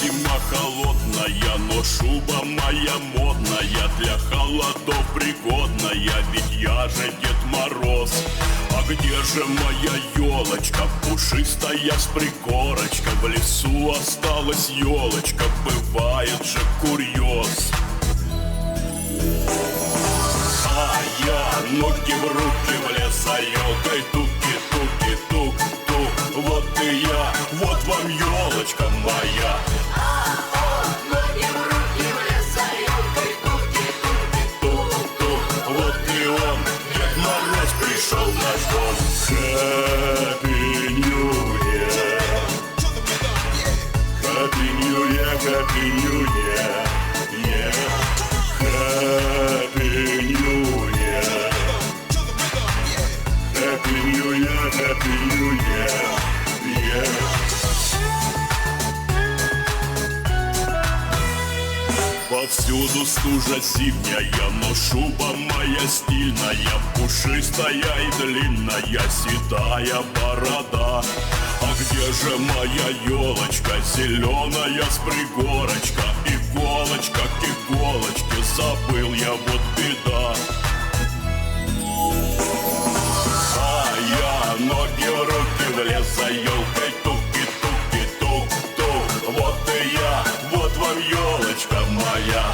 зима холодная, но шуба моя модная, для холодов пригодная, ведь я же Дед Мороз. А где же моя елочка, пушистая с пригорочка? В лесу осталась елочка, бывает же курьез. А я ноги в руки влез, а елкой туки-туки-тук-тук. Вот и я, вот вам елочка моя. Ноги в руки влез, а елкой туки-туки-тук-тук. Вот и он, Дед Мороз, пришел в наш дом. Happy New Year, Happy New Year, Happy New Year, yeah. Happy New Year, Happy New Year, Happy New Year, yeah. Повсюду стужа зимняя, но шуба моя стильная, пушистая и длинная, седая борода. А где же моя елочка, зеленая с пригорочка? Иголочка к иголочке, забыл я, вот беда. А я ноги в руки влез, за елкой туки-туки-тук-тук. Вот и я, вот вам елочка моя.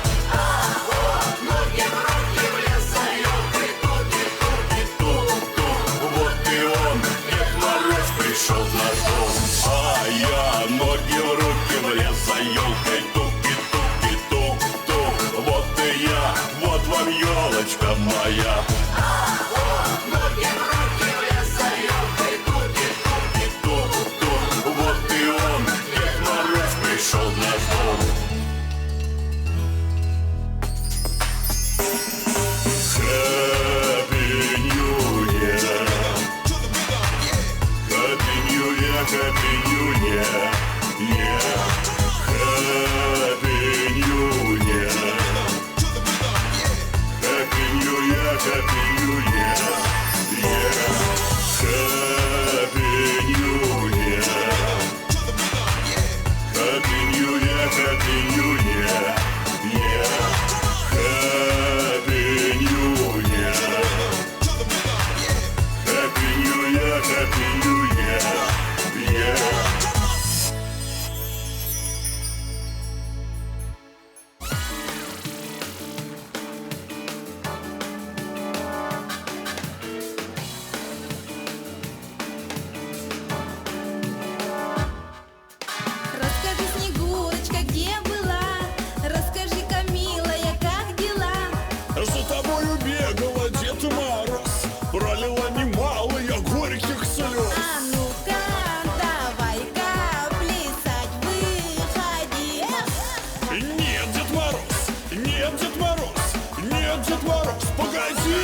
ноги в руки влез, за елкой туки-туки-тук-тук. Вот и он, Дед Мороз, пришел в наш дом. А я ноги в руки влез, за елкой туки-туки-тук-тук. Вот и я, вот вам елочка моя. ноги в руки влез, за елкой туки-туки-тук-тук. Вот и он, Дед Мороз, пришел в наш дом. Happy New Year, Happy New Year, Happy New Year, yeah. Happy New Year, Happy New Year, Happy New Year, yeah. Happy New Year, Happy New Year, Happy New Year, yeah. Happy New Year, Happy New Year, Happy New Year, yeah. Расскажи, Снегурочка, где была? Расскажи-ка, милая, как дела? За тобою бегала Дед Мороз, пролила немалые горьких слез. А ну-ка, давай-ка плясать выходи. Нет, Дед Мороз, нет, Дед Мороз, нет, Дед Мороз, погоди!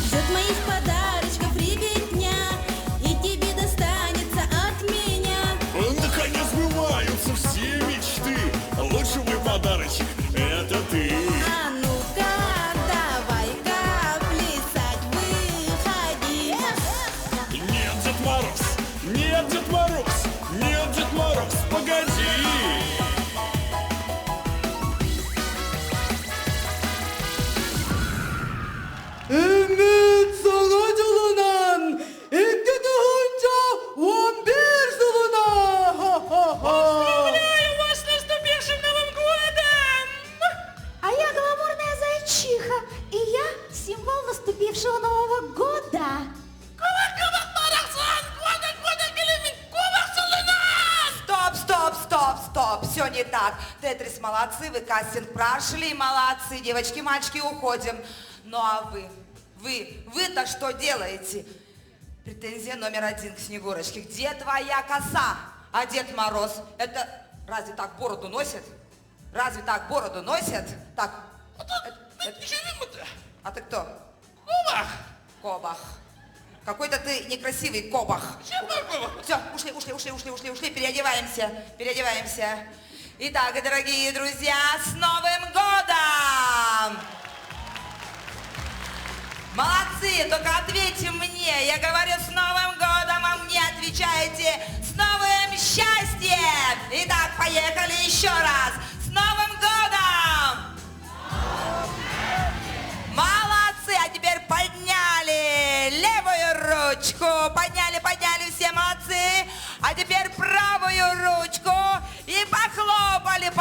Ждет моих подарочков ребятня, и тебе достанется от меня. Наконец сбываются все мечты, лучший мой подарочек — это ты. А ну-ка, давай-ка плясать выходи. Нет, Дед Мороз, нет, Дед Мороз, нет, Дед Мороз, погоди! Солодилунан, 이때도 혼자 원빈슬уна. Поздравляю вас с наступившим Новым годом! А я гламурная зайчиха, и я символ наступившего Нового года. Стоп, все не так. Тетрис молодцы, вы кастинг прошли, молодцы. Девочки, мальчики, уходим. Ну а вы-то что делаете? Претензия номер один к Снегурочке. Где твоя коса? А Дед Мороз, это разве так бороду носит? Разве так бороду носит? Так. А ты кто? Кубах! Кобах. Какой-то ты некрасивый Кобах. Все, ушли, переодеваемся. Итак, дорогие друзья, с Новым годом! Молодцы, только ответьте мне, я говорю с Новым годом, а мне встречайте с новым счастьем! Итак, поехали еще раз! С Новым годом! Молодцы! А теперь подняли левую ручку. Подняли, все молодцы. А теперь правую ручку. И похлопали.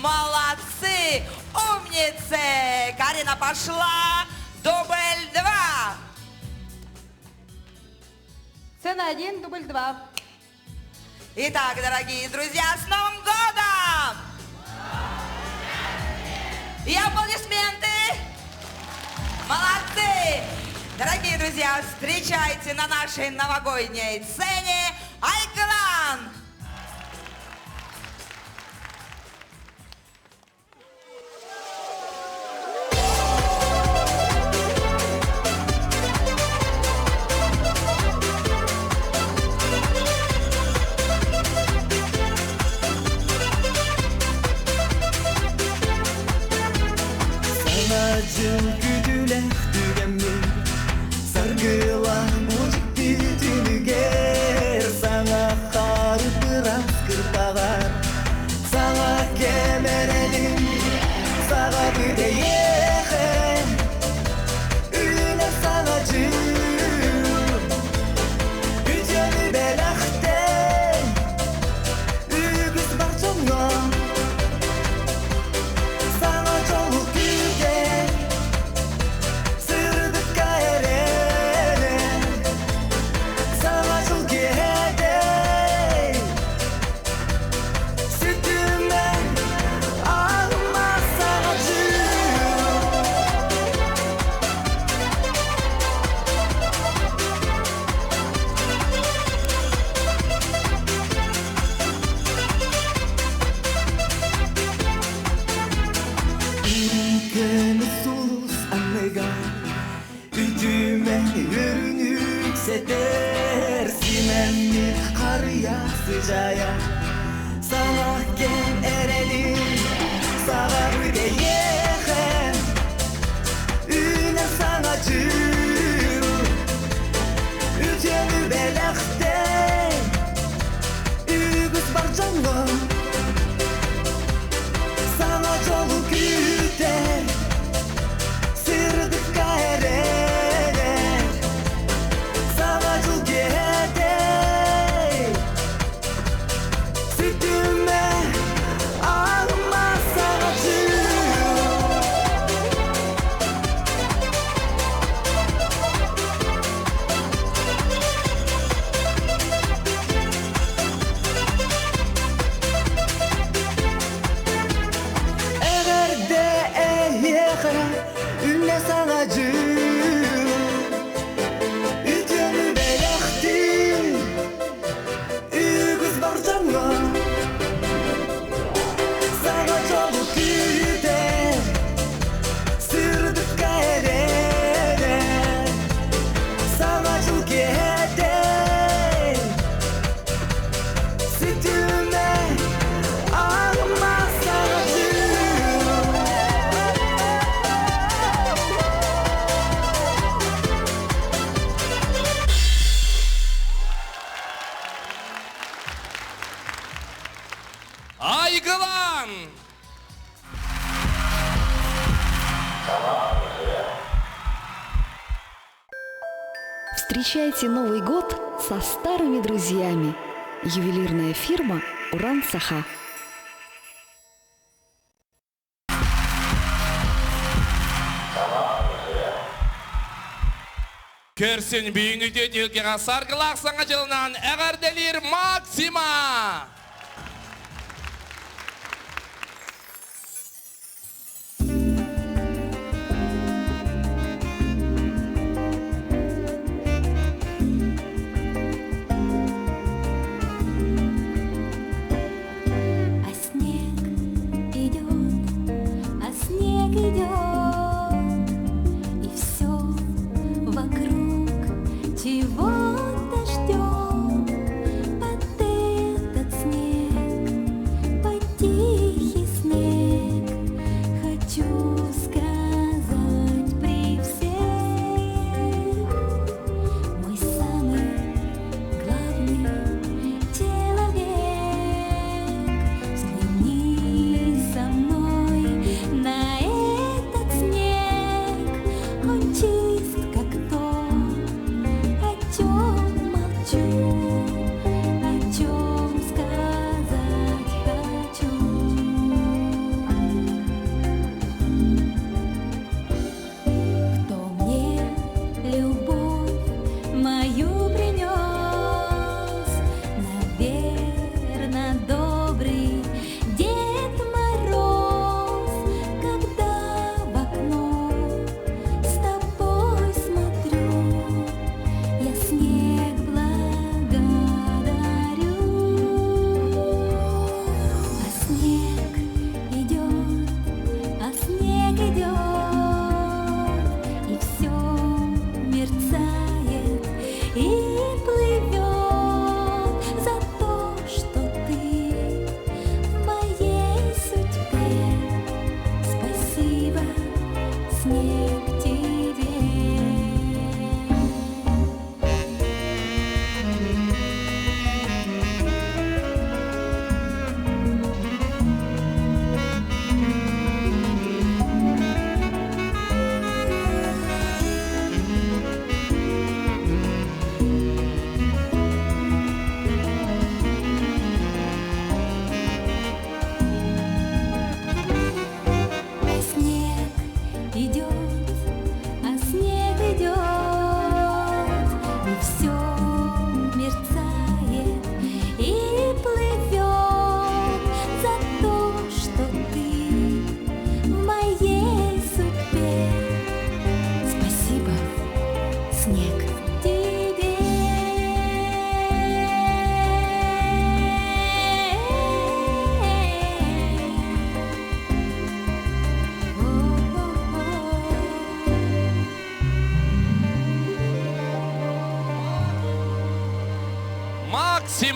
Молодцы! Умницы! Карина пошла. Дубль 2. Сцена 1, дубль 2. Итак, дорогие друзья, с Новым годом! И аплодисменты! Молодцы! Дорогие друзья, встречайте на нашей новогодней сцене Айкалан! Айкалан! Встречайте Новый год со старыми друзьями. Ювелирная фирма «Уран Саха». Көрсін бүйіңізде делгеға сарғылақ саңа жылынан әғарделер Максима! Чего-то ждем под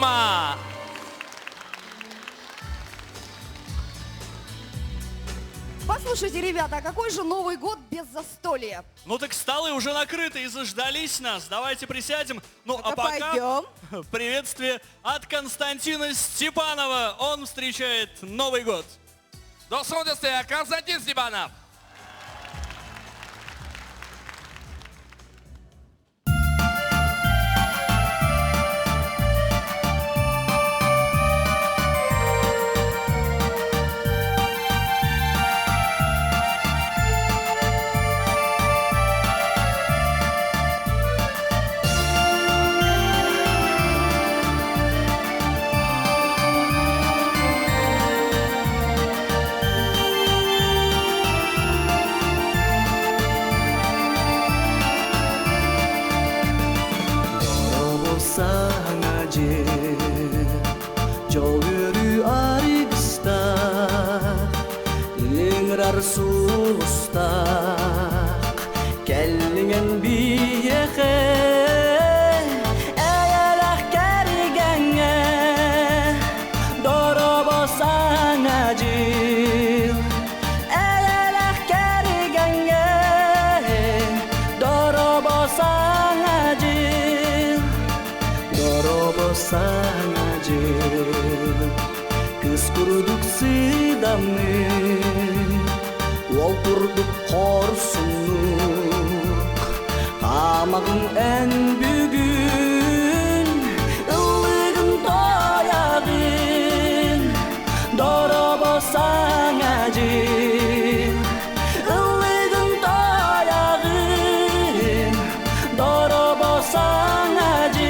Максима. Послушайте, ребята, а какой же Новый год без застолья? Ну так столы уже накрыты и заждались нас. Давайте присядем. Ну а Ну-ка, пока пойдем. приветствие от Константина Степанова. Он встречает Новый год. До свидания, Константин Степанов. Sulusta kellingen biyehe ayalah karigenge dorobosan ajil ayalah karigenge dorobosan ajil kız kurduk sidamni Oturduk korsunluk Hamağın en bugün Ilığın doyağın Dorobosan acil Ilığın doyağın Dorobosan acil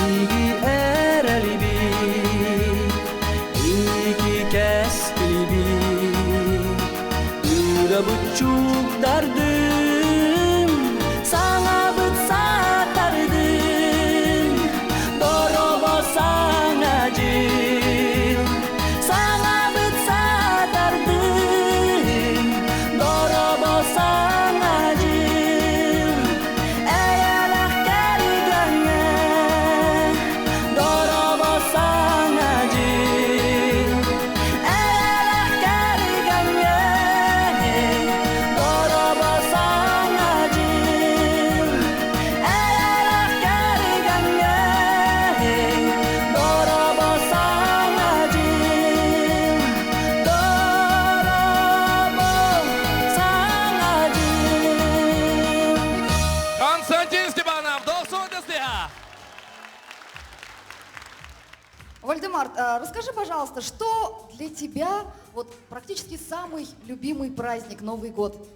İyi erelibi, iyi kestilibi, üre buçuk derdim, sana bıtsatardım, dorobosan acil, sana bıtsatardım, dorobosan acil. Константин Степанов, до свидания. Вальдемар, расскажи, пожалуйста, что для тебя вот практически самый любимый праздник Новый год?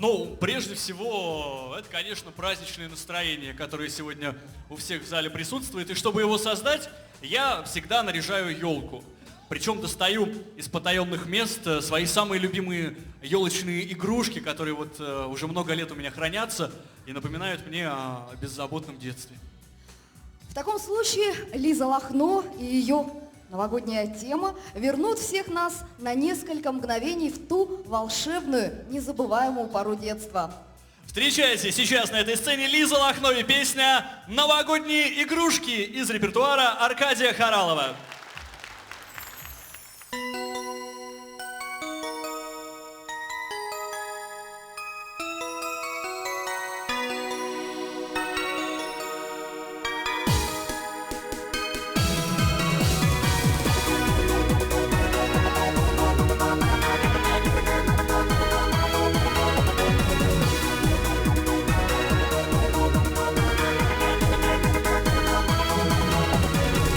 Ну, прежде всего, это, конечно, праздничное настроение, которое сегодня у всех в зале присутствует. И чтобы его создать, я всегда наряжаю елку. Причем достаю из потаенных мест свои самые любимые елочные игрушки, которые вот уже много лет у меня хранятся и напоминают мне о беззаботном детстве. В таком случае Лиза Лохно и ее новогодняя тема вернут всех нас на несколько мгновений в ту волшебную, незабываемую пору детства. Встречайте сейчас на этой сцене Лиза Лохно и песня «Новогодние игрушки» из репертуара Аркадия Хоралова.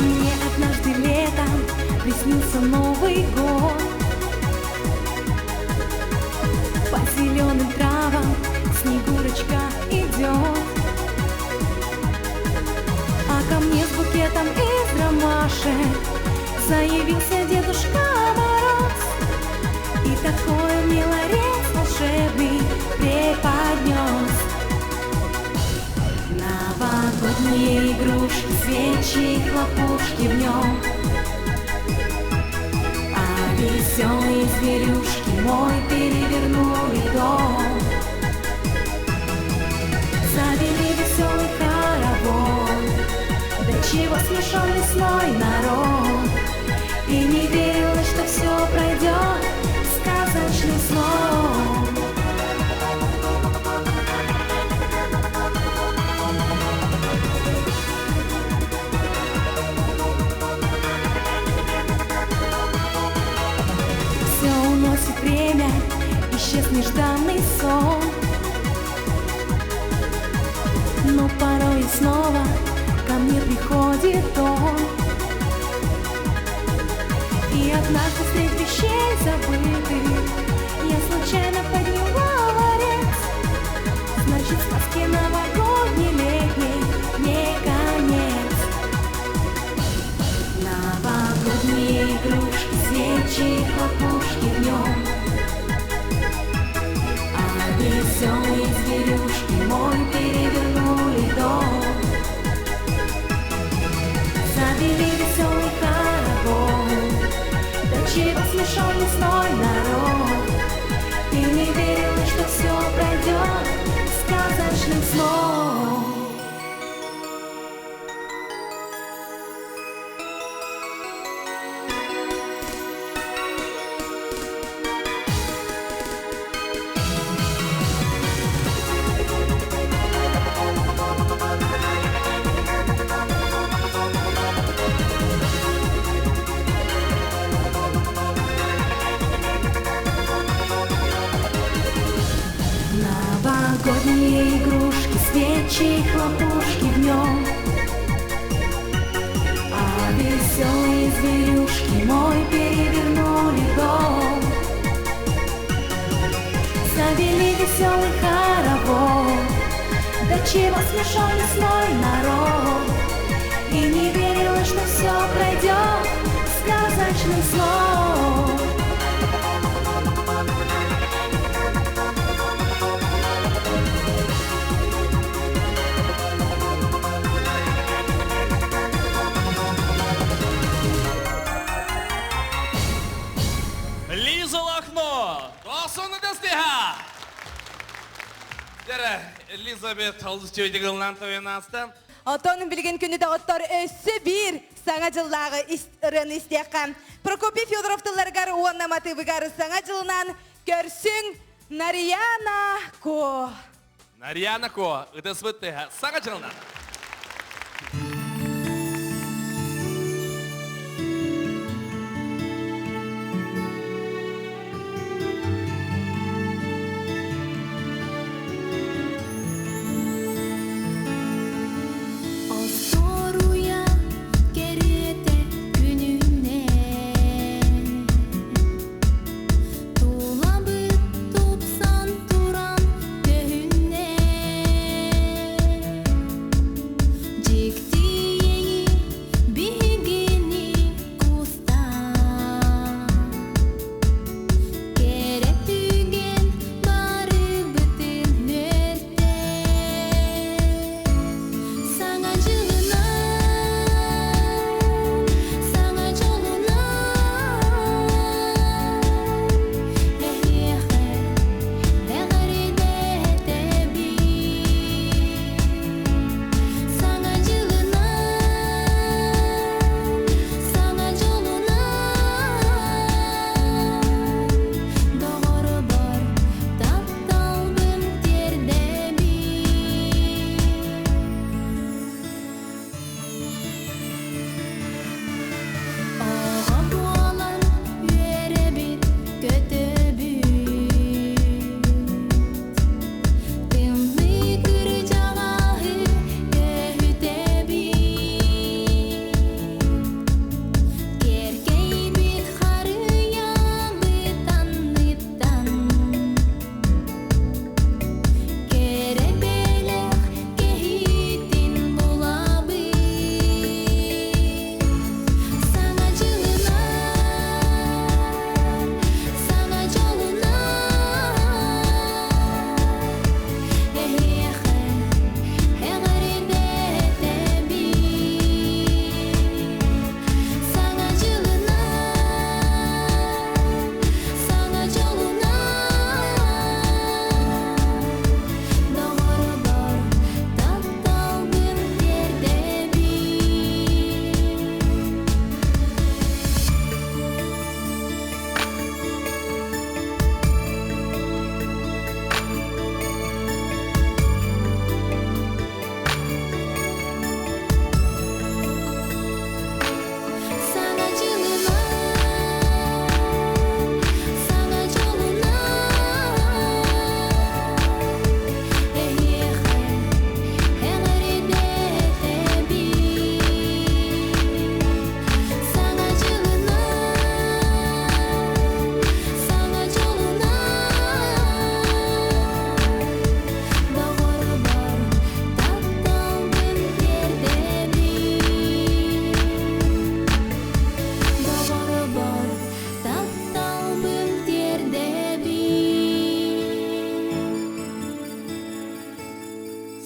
Мне однажды летом приснился Новый год. По зеленым травам Снегурочка идет, а ко мне с букетом из ромашек заявился Дедушка Мороз. И такой мне ларец волшебный преподнес. новогодние игрушки, свечи, хлопушки в нем. А веселые зверюшки мой перевернули дом. Завели веселый хоровод, до чего смешон лесной народ. И не верилось, что все пройдет сказочным сном. Все уносит время, исчез нежданный сон. Но порой снова ко мне приходит он. И однажды средь вещей забытых я случайно подняла ларец. Значит, сказки новогодней летней не конец. Новогодние игрушки, свечи, хлопушки в нем. А веселые зверюшки мой перевернули дом. Завели веселый хоровод, до чего смешон лесной народ. И не верила, что все пройдет сказочным сном. Новогодние игрушки, свечи, хлопушки в нем. А веселые зверюшки мой перевернули дом. Завели веселый хоровод, до чего смешон лесной народ. И не верила, что все пройдет сказочным сном. Лиза Лахно! До'sunu desdiha! Dere, Elizabeth Olustuydu kılınan toyunastan. Антонun bilgen günü de ottар össü bir sana жыллағы ырын истеққан. Прокопий Федоровтыларғар уаннаматы бұғары саңа жылынан көрсің Нарияна Ко. Нарияна Ко, ыдыс бұтты, саңа жылынан.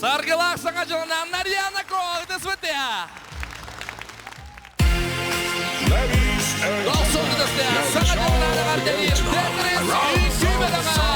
Саргылақ саңа жылынан Нарьяна Ко, ұты свыты. Долсон ұтысты, саңа жылынан ағардені Тетрис и Сүймедаға.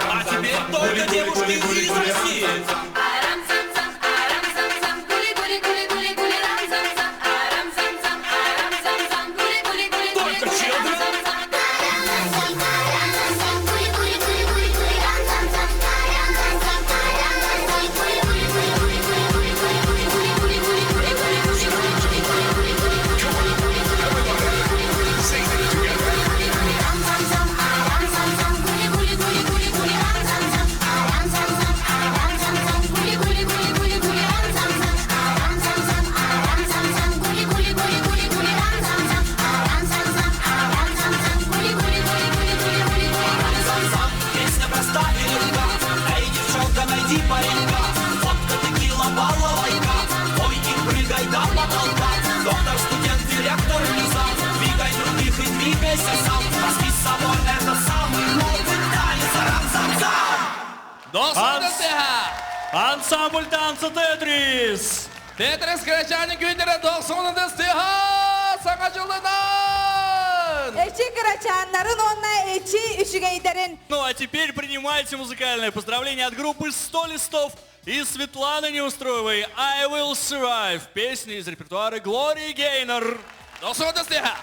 А теперь только девушки из России. Ансамбль танца Тетрис. Тетрис Карачани Гюйдера Долсонунда Стиха Саңа жылынан. Эчи Карачаннарын онна эчи үчүгейдерин. Ну а теперь принимайте музыкальное поздравление от группы «100 листов» и Светланы Неустроевой «I Will Survive». Песня из репертуара Глории Гейнер. Долсонунда Стиха.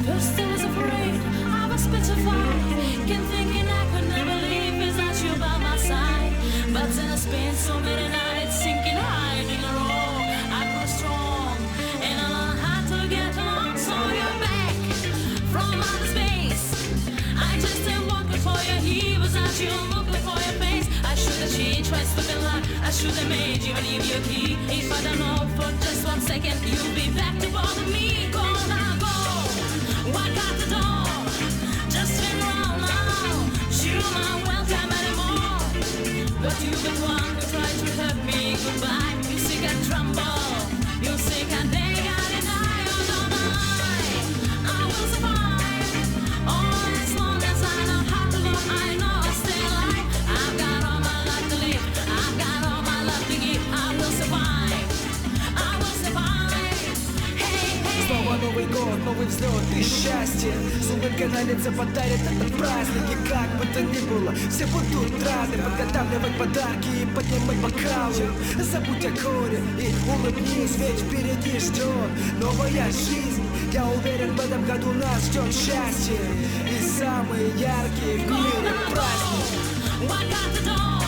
First I was afraid, I was petrified, kept thinking I could never leave without you by my side. But then I spent so many nights sinking, hiding alone. I grew strong, and all but you're looking for your face. I should have changed my stupid luck. I should have made you leave your key. If I don't know for just 1 second, you'll be back to bother me. Go now, go. Walk out the door. Just spin around now. You're not welcome anymore. But you've been one who tried to hurt me. Goodbye. You sick and tremble. You sick and they got it. I will survive. Oh, as long as I know how to love, I know I'll stay alive. I've got all my life to live. I've got all my love to give. I will survive. I will survive. Hey, hey. Снова Новый год, новый взлет и счастье. С улыбкой на лице подарит этот праздник. И как бы то ни было, все будут рады подготавливать подарки и поднимать бокалы. Забудь о горе и улыбнись, ведь впереди ждет новая жизнь. Я уверен, в этом году нас ждет счастье и самые яркие в мире праздники. Walk out the door,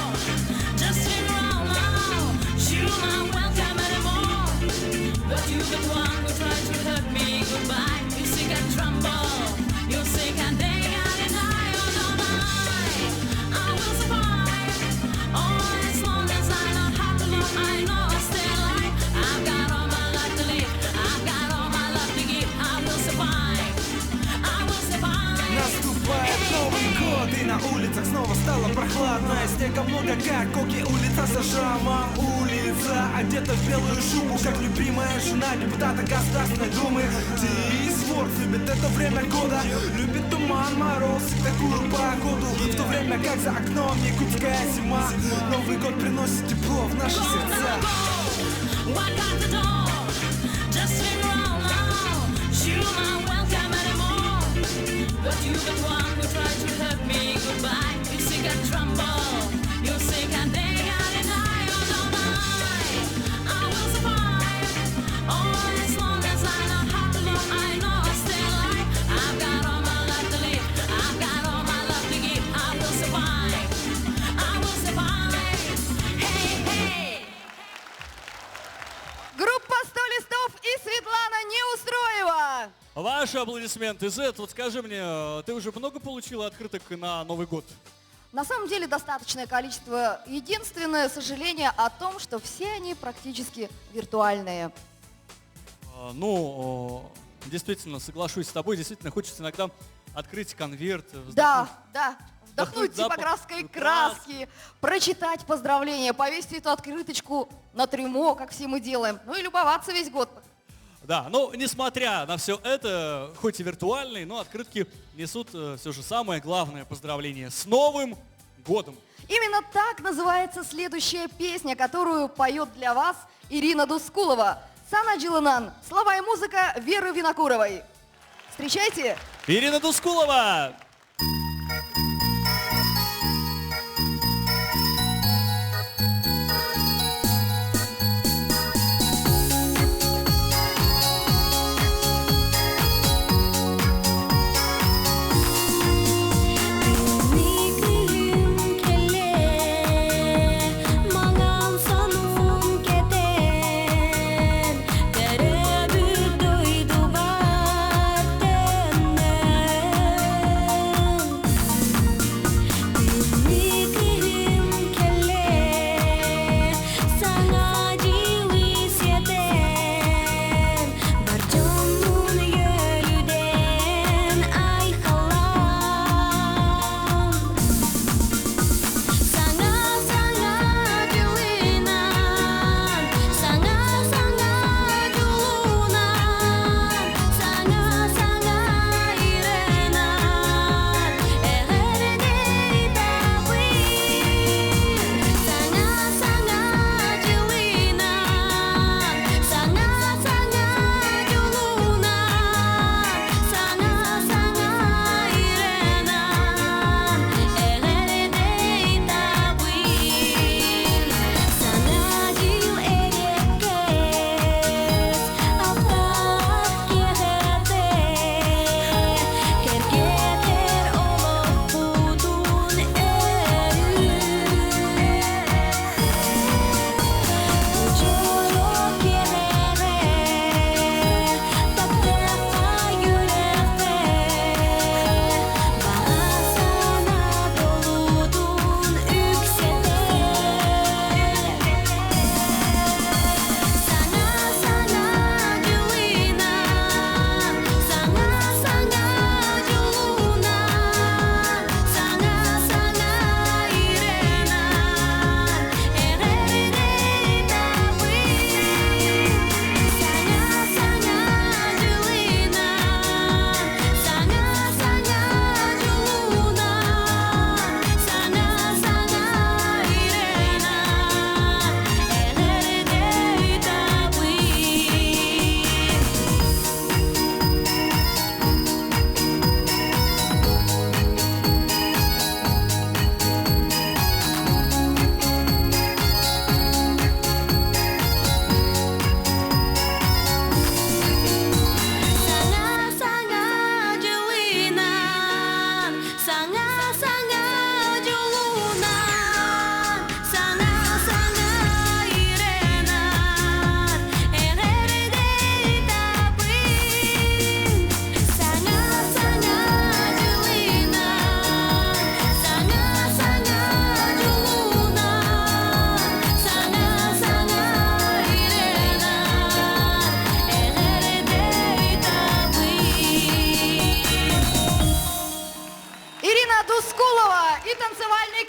just spin around now. You're not welcome anymore. But you've been one who tried to hurt me. Goodbye. You sick and tremble. You sick and they got it high on high. I will survive. Oh, as long as I know how to love, I know I'll stay alive. I've got all my life to live. I've got all my love to give. I will survive. I will survive. Наступает Новый год, и на улицах снова стало прохладно. Снега много, как коки, улица зажама. Улица одета в белую шубу, как любимая жена депутата Государственной Думы. Денис Форд любит это время года, любит туман, мороз и такую погоду. В то время как за окном якутская зима, Новый год приносит тепло в наши сердца. Walk out the door, just spin around now. You're not welcome anymore. But you've been one who tried to hurt me. Goodbye. You sick and tremble. You sick and they got it high on high. I will survive. Oh, as long as I know how to love, I know I'll stay alive. I've got all my life to live. I've got all my love to give. I will survive. I will survive. Hey, hey. Группа «100 листов» и Светлана Неустроева. Ваши аплодисменты. Зет, вот скажи мне, ты уже много получила открыток на Новый год? На самом деле достаточное количество. Единственное сожаление о том, что все они практически виртуальные. Ну, действительно, соглашусь с тобой. Действительно, хочется иногда открыть конверт. Да, да. Вдохнуть запах типографской краски, прочитать поздравления, повесить эту открыточку на трюмо, как все мы делаем. Ну и любоваться весь год. Да, но несмотря на все это, хоть и виртуальные, но открытки несут все же самое главное поздравление с Новым годом. Именно так называется следующая песня, которую поет для вас Ирина Дускулова. Сана Джиланан. Слова и музыка Веры Винокуровой. Встречайте! Ирина Дускулова! Teröbür doydu var tenne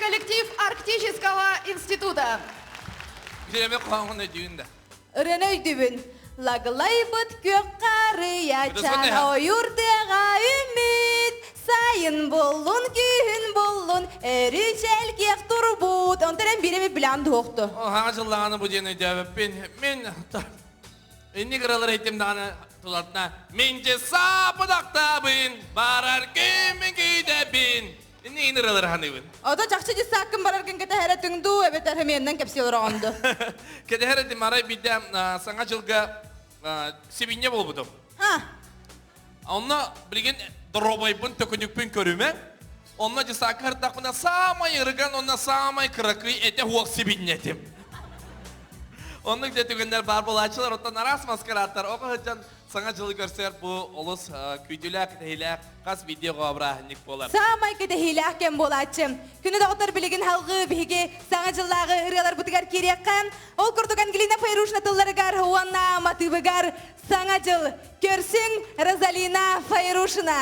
коллектив Арктического института. Деме қоңын өдүйінде. Ырыны өйдүбүн. Лагылайбыт көк қарыя чан ойырдыға үміт. Сайын болун, күйін болун, әрі жәлкек тұрбут. Онтарен биреме білан доқты. Оға жыллағаны бұл дені өдебіп. Мен үнні қыралар айтымдағаны тұлатына. Мен же сапыдақтабын, барар көмін күйдебін. Үнні қыралар қаныбын. Ода жақшы де саққын барарken кәті әрі түңді, әбет әріменден кәпсел ұрағанды. Кәді әрі демарай биді саңа жылға себинне бол бұдым. Онна білген дробайбын төкінікпін көріме. Онна же сақы әрдақпына самай ұрыған, онна самай қырақы әте хуақ себиннетім. Онның де түгендер бар бұл ачылар, оттан арас маскараттар. Оға ғыджан саңа жылы көрсер бұл олыс күйділәк, дәйләк, қас видеоға абырағынник болар. Самай кәді хейләқкен болатчым. Күні доғыттар білеген халғы бігі саңа жыллағы ұрғалар бұтығар керекқан. Ол күрдіған Галина Файрушна тылларығар, уанна матывығар саңа жыл. Көрсің Розалина Файрушна.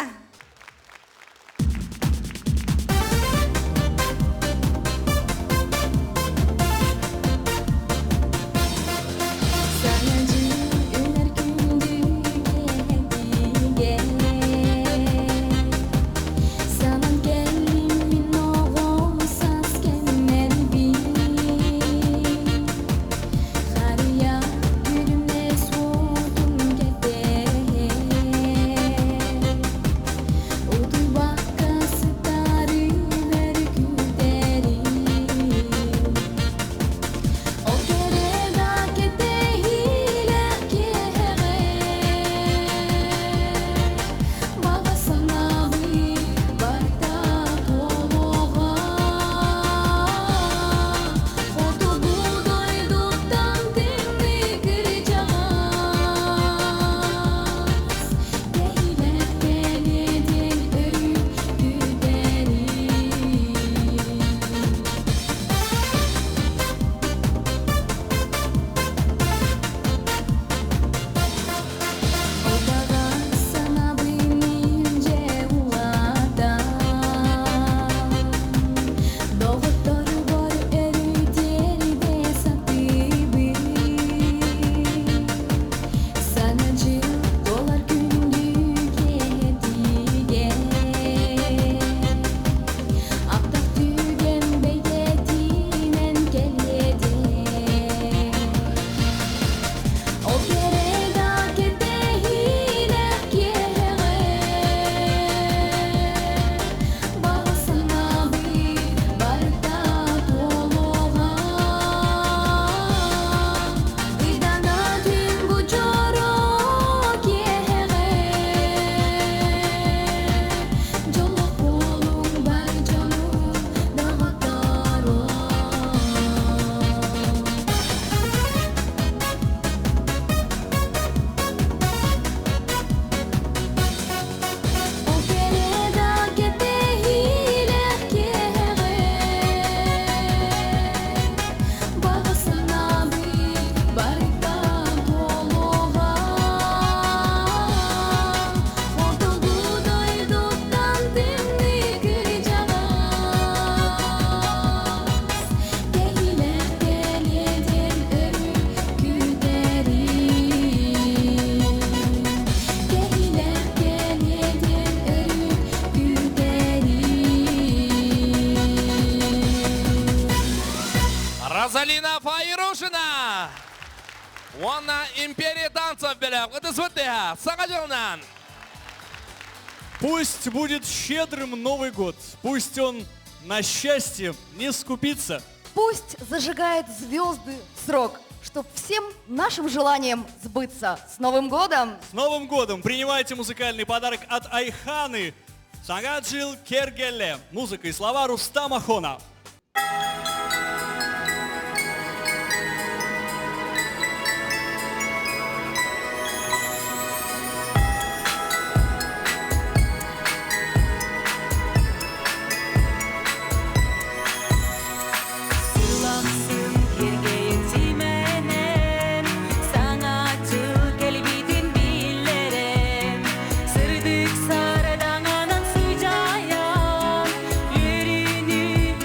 Розалина Файрушина! Она империя танцев беляв. Это святая. Сагажелнан. Пусть будет щедрым Новый год. Пусть он на счастье не скупится. Пусть зажигает звезды в срок, чтоб всем нашим желаниям сбыться. С Новым годом! С Новым годом! Принимайте музыкальный подарок от Айханы. Сагаджил Кергеле. Музыка и слова Рустама Хона. Yürünü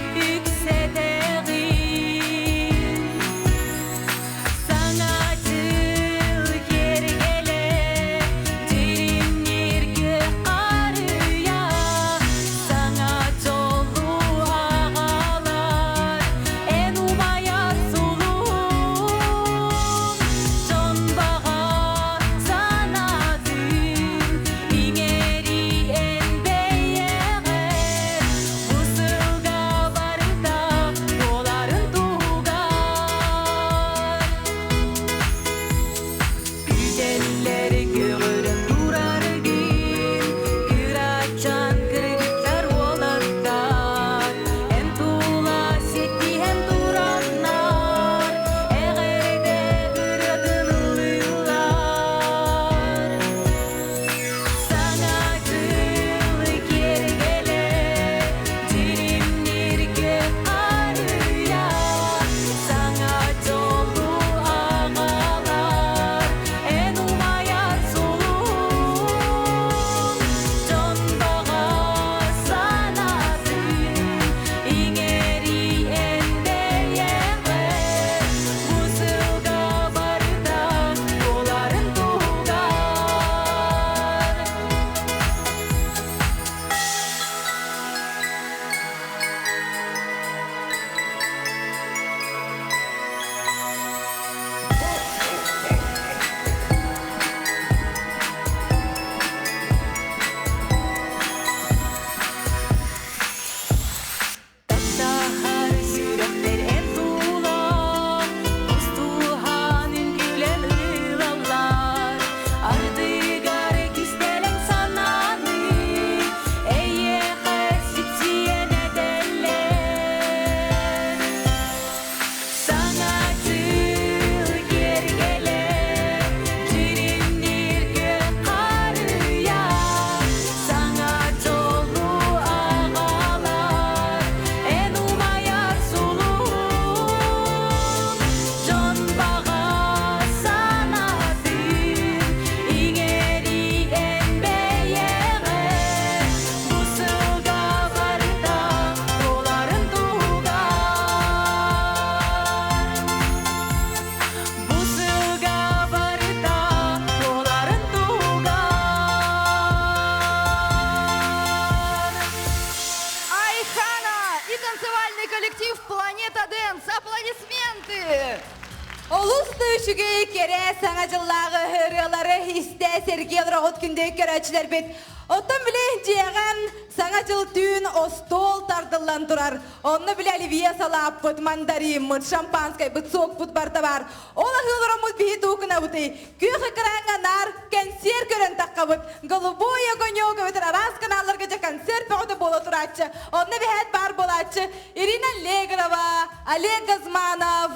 Илия Сергей Рогот күнде көрәчілер бет. Оттан біле жеған саңа жыл түйін остол тардылан тұрар. Онны біле оливье салап бұт, мандарин мұт, шампанскай бұт, сок бұт барта бар. Ола хылыры мұт бейі туқына бұты. Күйі қыраңға нар консер көрін таққа бұт. Голубой огонёга бұтыр арас каналларға жа концерт бұғыды болы тұратшы. Онны бейет бар болатшы. Ирина Легрова, Олег Газманов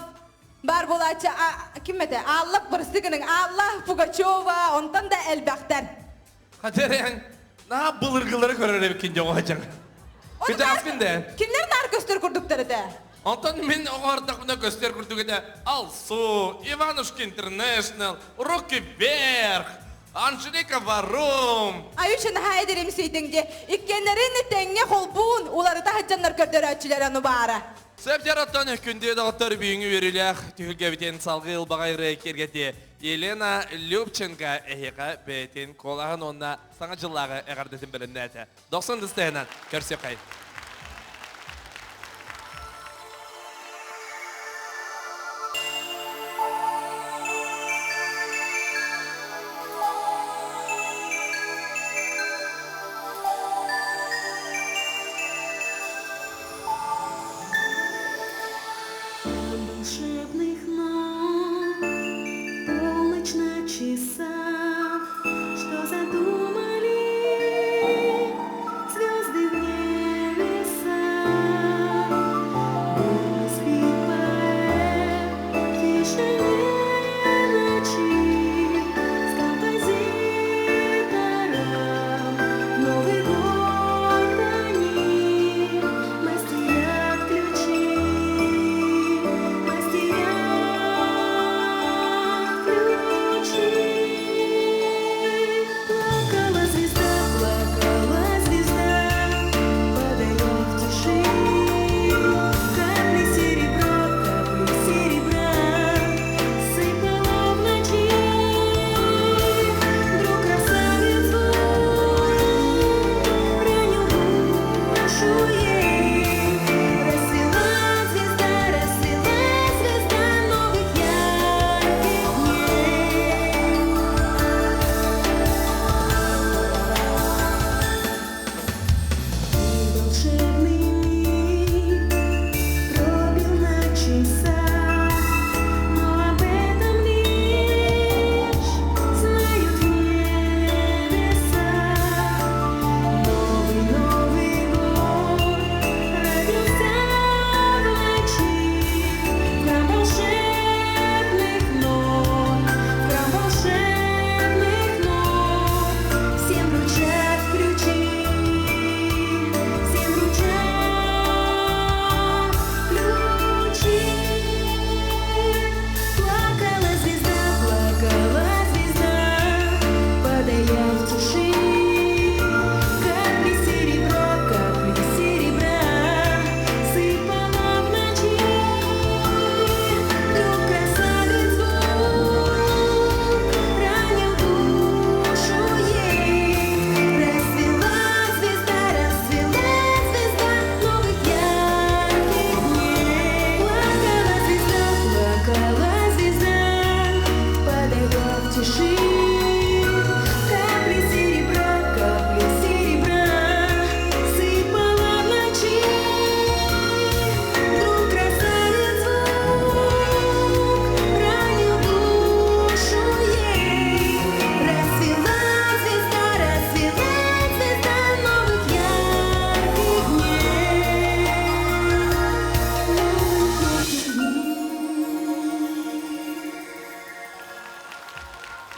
бар болатшы. Кім мәті? Аллах Барсыгының, Аллах Пугачева, онтан да әлбәқтер. Қадерен, на бұлырғылары көрер өбеккен жоғы ғачан. Күті аспенде? Кімдер нар көстер күрдіктері де? Онтан мен оғардақына көстер күрдігіде Алсу, Иванушки Интернешнл, Руки Вверх, Анжелика Варум. Айушын хайдерім сейдіңде, иккенлерін тәңе қолбуын, олары тахаджанлар көрдер өтчілер ану бары. Сөптер оттан өкінде дағыттар бүйіңі верілек, түйілге бітен салғы ұлбағайры кергеде Елена Любченко әйеға бәйтен қолағын онына саңа жыллағы әғардетін білінді әті. 90 дыстайынан көрсе қай. Волшебных нот, полночь на часах, что задумали звезды в небесах. Бурно спит поэт в тишине ночи с композитором. Новый год они мастерят ключи.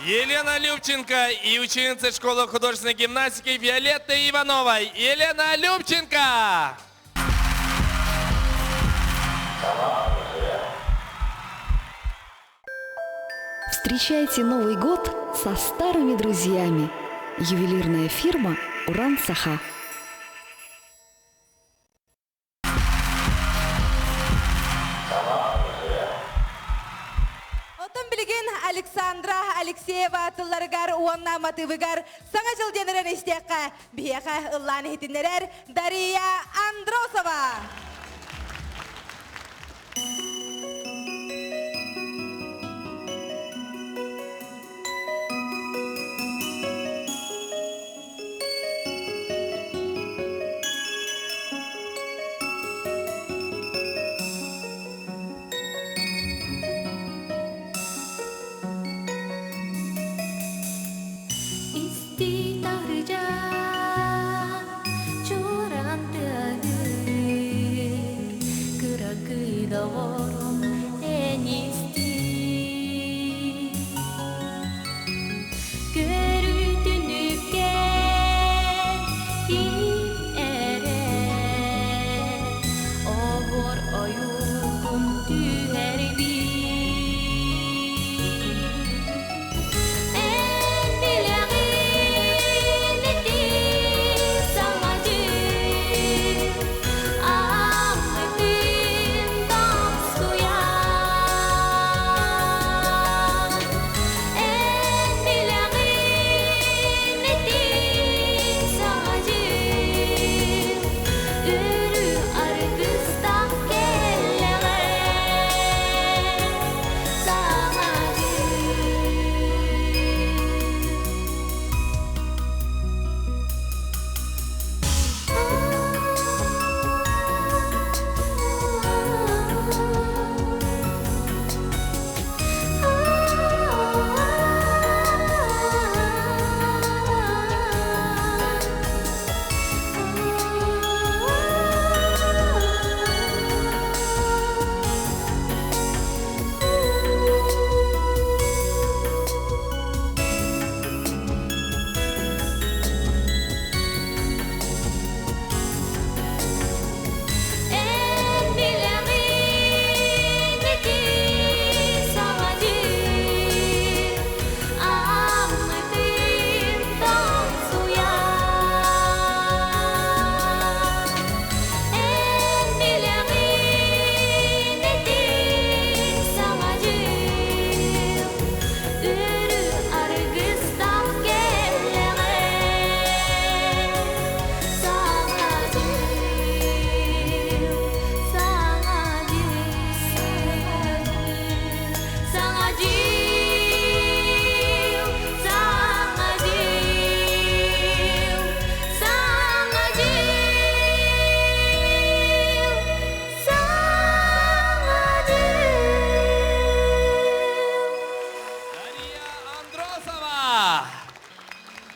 Елена Любченко и ученица школы художественной гимнастики Виолетта Иванова. Елена Любченко! Встречайте Новый год со старыми друзьями. Ювелирная фирма «Уран-Саха». Александра Алексеева тылларыгар уанна матывыгар саңа жыл денерен истеққа бияқа ылланы хитинерер Дария Андросова. Nisti tarja Choran teagi Gerak daworo Nisti Görüntünüken ere Ovor oyukun tüherbi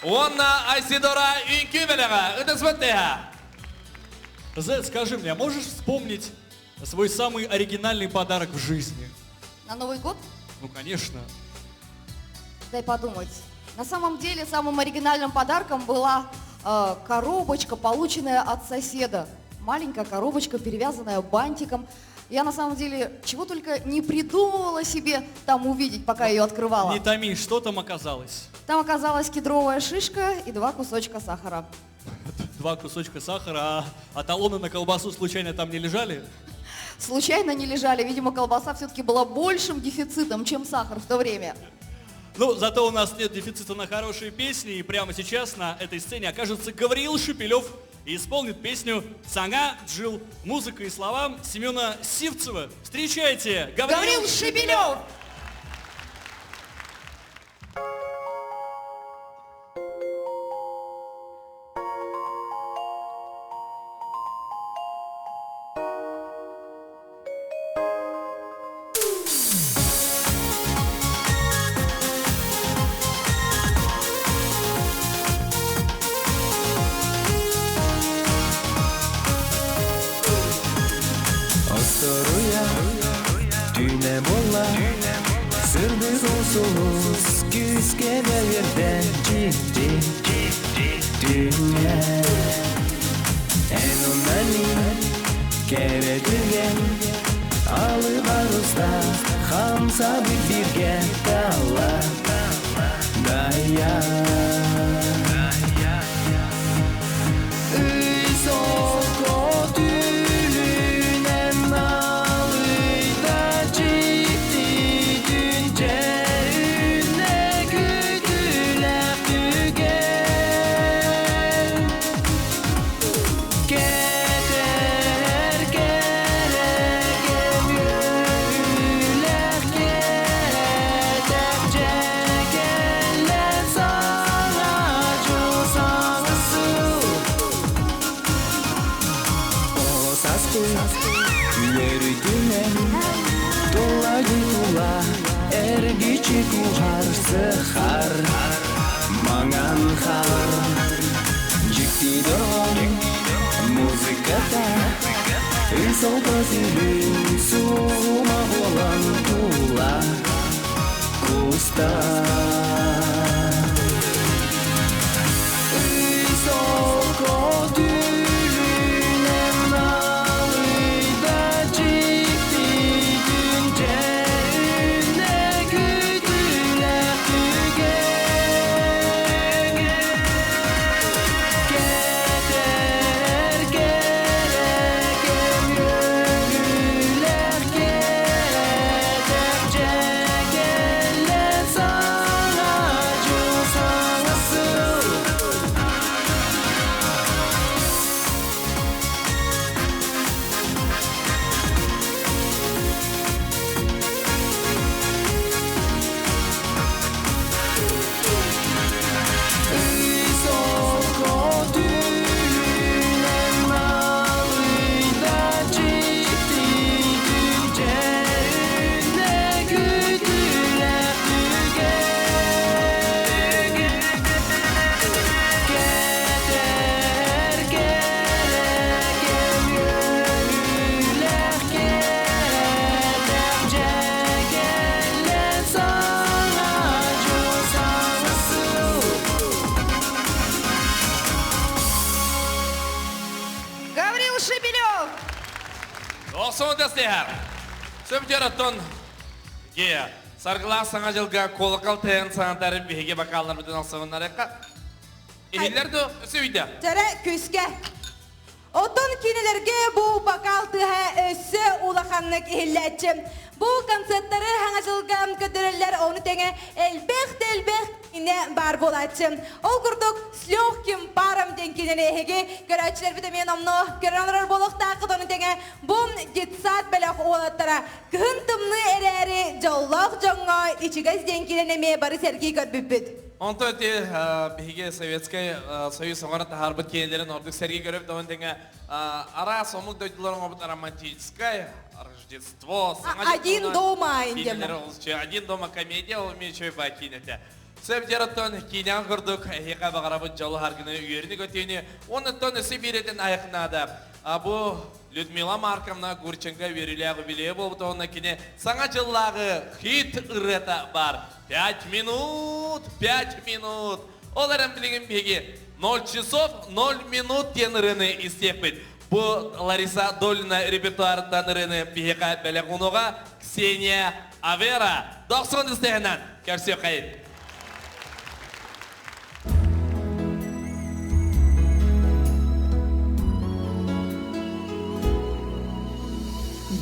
Онна Айсидора Инкюбелега. Это смотря. Зет, скажи мне, а можешь вспомнить свой самый оригинальный подарок в жизни? На Новый год? Ну, конечно. Дай подумать. На самом деле, самым оригинальным подарком была коробочка, полученная от соседа. Маленькая коробочка, перевязанная бантиком. Я на самом деле чего только не придумывала себе там увидеть, пока ее открывала. Не томи, что там оказалось? Там оказалась кедровая шишка и 2 кусочка сахара. 2 кусочка сахара, а талоны на колбасу случайно там не лежали? Случайно не лежали. Видимо, колбаса все-таки была большим дефицитом, чем сахар в то время. Ну, зато у нас нет дефицита на хорошие песни, и прямо сейчас на этой сцене окажется Гавриил Шепелев и исполнит песню «Сага Джил». Музыка и слова Семена Сивцева. Встречайте, Гавриил Шепелев! Sırdı sonsuz küske devirden dünya En onları keretügen Alı barızda Hamsa birge kala Daya Üsoko tülünen alıda ciddi Dünceğine güdüler tügen Keder gereken yürüler Keder çekenler sana cüzanısı O sastı yürüdünen Dola gitula ergiçi kuhar sıhar Mana Анхар Жиктидон музыката Исолпазилин сума болан кула Куста Исолко дүйүнен алыда жиктидин жерине күтүлө күгө Кетер керек өмүлөр кетер жекеле саңа жусаңысы Исолко дүйүнен алыда жиктидин жерине күтүлө күгө Кетер керек өмүлөр кетер жекеле саңа жусаңысы Гаврил Шепелев. Осыны дәстер. Сөмтер оттон ге саргыла саңа жылға қолықал тәйін саңатары бейге бақалар бүтін алсығынлар еққа. Ехиллерді сөйді. Жара күске. Отон кинелерге бұл бакал тыға өссі улаханлык ehillәтчі. Бұл концерттары хаңа жылғам көдірілер оны тәңе әлбәқ ине бар болатчы. Ол күрдік с легким паром ден кинене еге көрәтшілер бітімен омны көрәнлер болықтақы оны тәңе бұл детсат бәләқ олаттара. Күн тымны әрәрі жаулақ жаңға ичігіз ден киненеме бары сәргей көрбіп-бүт. Онто өте бейге Советскай Союз оңғаны тахарбыт кейлерін ордық сәрге көріп, дауын тәңе ара сомық дөйділерін обыт романтическай, Рождество, Один дома индем. Один дома комедия, ол мен чөй ба кейнеті. Сөбдеріттен кейнен күрдік, еқа бағарабыт жолы харгыны үйеріні көтейіне, оныттен өсі беретін аяқынады. Бұл Людмила Марковна Гурченко веріліғі біле болбыты онына кене саңа жыллағы хит ұрыта бар. 5 минут. Оларын білген беге 0 часов 0 минут тен ұрыны істеппіт. Бұл Лариса Долина репертуарыдан ұрыны беге бәліғынуға Ксения Авера 90 істегінен көрсе қайын.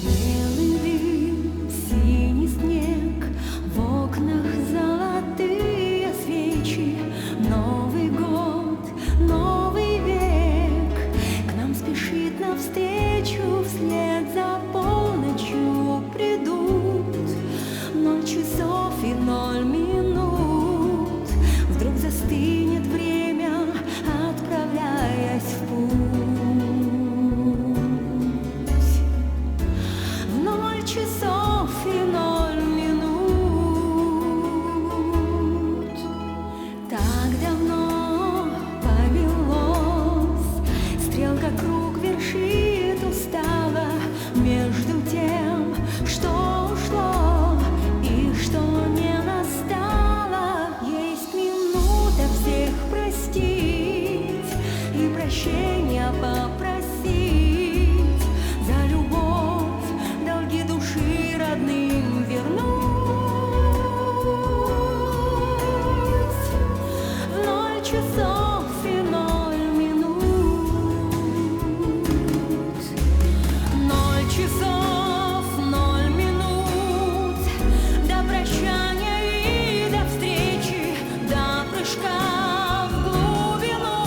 Белый дым, синий снег, в окнах золотые свечи. Новый год, новый век к нам спешит навстречу, вслед за полночью придут 0 часов и 0 минут. Вдруг застынет время, отправляясь в путь. 0 часов и 0 минут. Так давно повелось, стрелка круг вершит устало между тем, что ушло и что не настало. Есть минута всех простить и прощения попросить за любовь, долги души родным вернуть. 0 часов и 0 минут. 0 часов, 0 минут. До прощания и до встречи, до прыжка в глубину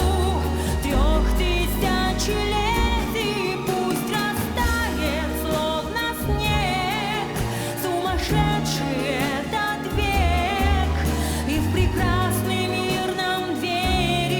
3000-летий. Пусть растает, словно снег, сумасшедший этот век, и в прекрасный мир нам двери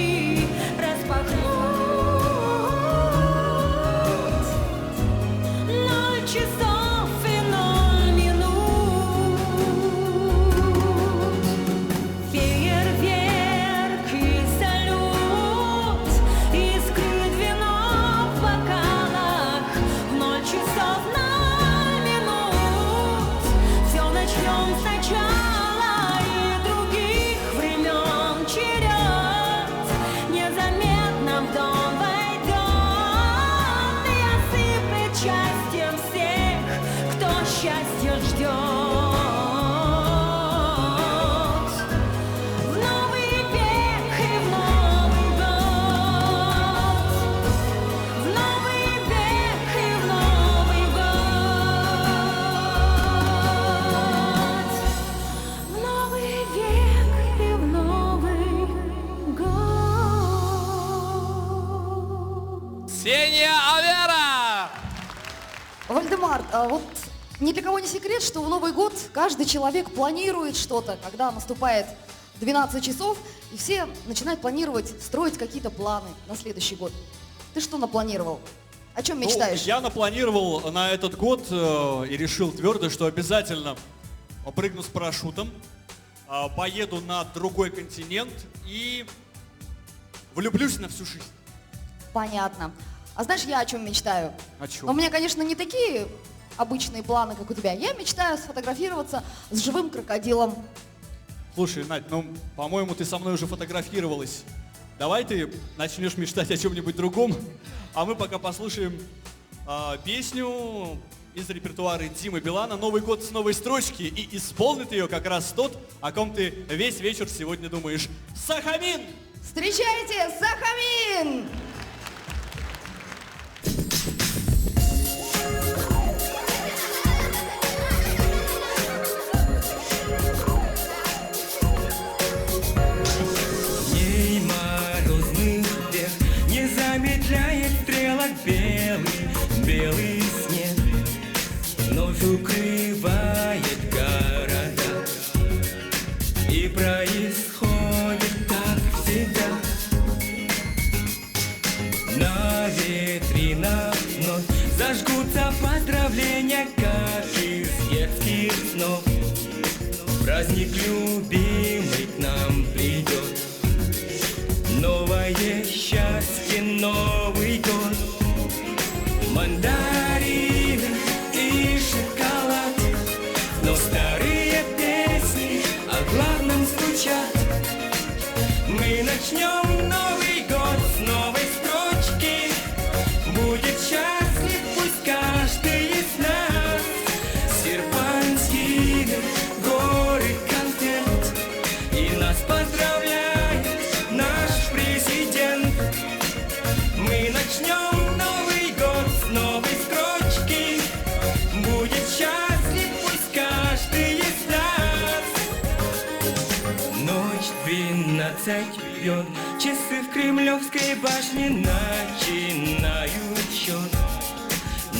Вальдемар, вот ни для кого не секрет, что в Новый год каждый человек планирует что-то, когда наступает 12 часов, и все начинают планировать, строить какие-то планы на следующий год. Ты что напланировал? О чем мечтаешь? Я напланировал на этот год и решил твердо, что обязательно прыгну с парашютом, поеду на другой континент и влюблюсь на всю жизнь. Понятно. А знаешь, я о чем мечтаю? О чем? У меня, конечно, не такие обычные планы, как у тебя. Я мечтаю сфотографироваться с живым крокодилом. Слушай, Надь, ну, по-моему, ты со мной уже фотографировалась. Давай ты начнешь мечтать о чем-нибудь другом, а мы пока послушаем песню из репертуара Димы Билана «Новый год с новой строчки», и исполнит ее как раз тот, о ком ты весь вечер сегодня думаешь. Сахамин! Встречайте, Сахамин! Дней морозных вверх не замедляет стрелок белый снег. Вновь укрывает города, и происходит так всегда. На витринах вновь зажгутся поздравления, как из детских снов. Праздник любимый к нам придет, новое счастье, Новый год. Мандарины и шоколад, но старые песни о главном звучат. Мы начнем Новый год с новой строчки, будет счастлив пусть каждый из нас. Серпантины, горы, конфет, и нас поздравляет наш президент. Мы начнем Новый год с новой строчки, будет счастлив пусть каждый из нас. Ночь 12 бьет, часы в Кремлевской башне начинают счет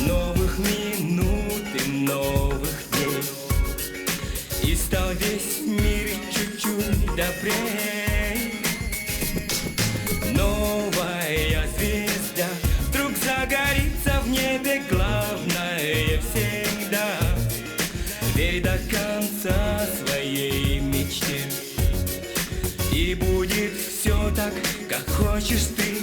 новых минут и новых дней. И стал весь мир чуть-чуть добрей. Новая звезда вдруг загорится в небе, главное всегда верь до конца своей мечте, и будет все так, как хочешь ты.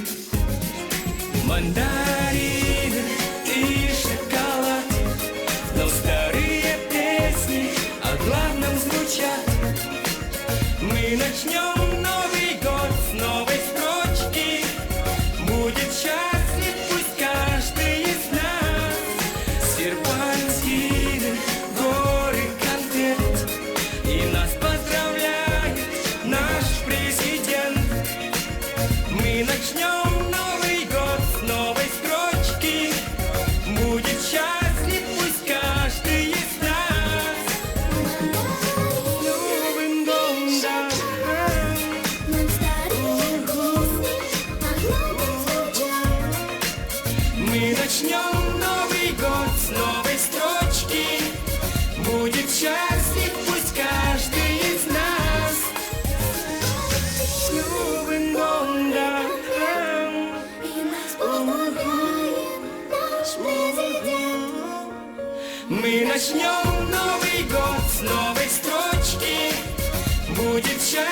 Мандарины и шоколад, но старые песни о главном звучат. Мы начнем Новый год с новой строчки, будет счастлив пусть каждый из нас. Серпантины, горы, конфет, и нас поздравляет наш президент. Мы начнем Новый год с новой строчки, будет счастлив пусть каждый из нас. Новым годом, мы начнем Новый год с новой строчки, будет счастлив пусть каждый из нас. С Новым годом, и нас поздравляет наш президент. Мы начнем Новый год с новой строчки, будет счастлив